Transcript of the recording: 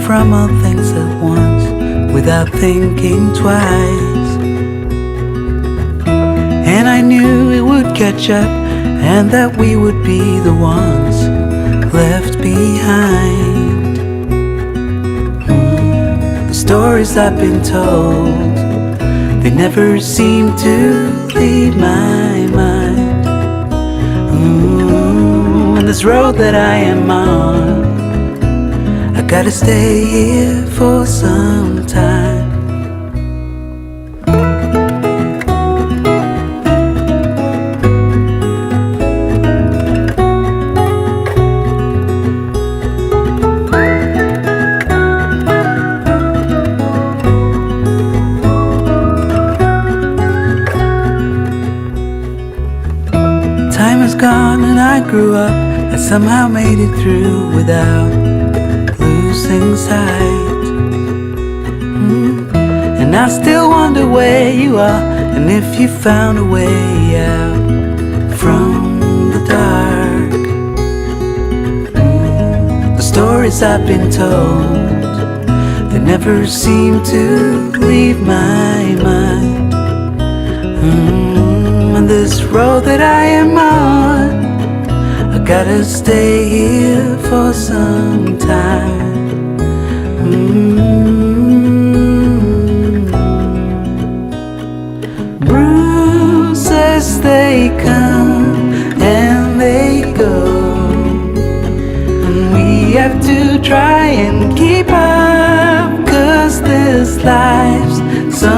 from all things at once, without thinking twice. And I knew it would catch up, and that we would be the ones left behind. The stories I've been told, they never seem to leave my mind. And this road that I am on, I gotta stay here for some time. Time is gone and I grew up. I somehow made it through without losing sight. And I still wonder where you are, and if you found a way out from the dark. The stories I've been told, they never seem to leave my mind. And this road that I am on, I gotta stay here for some time. Bruises, they come and they go, and we have to try and keep up, 'cause this life's so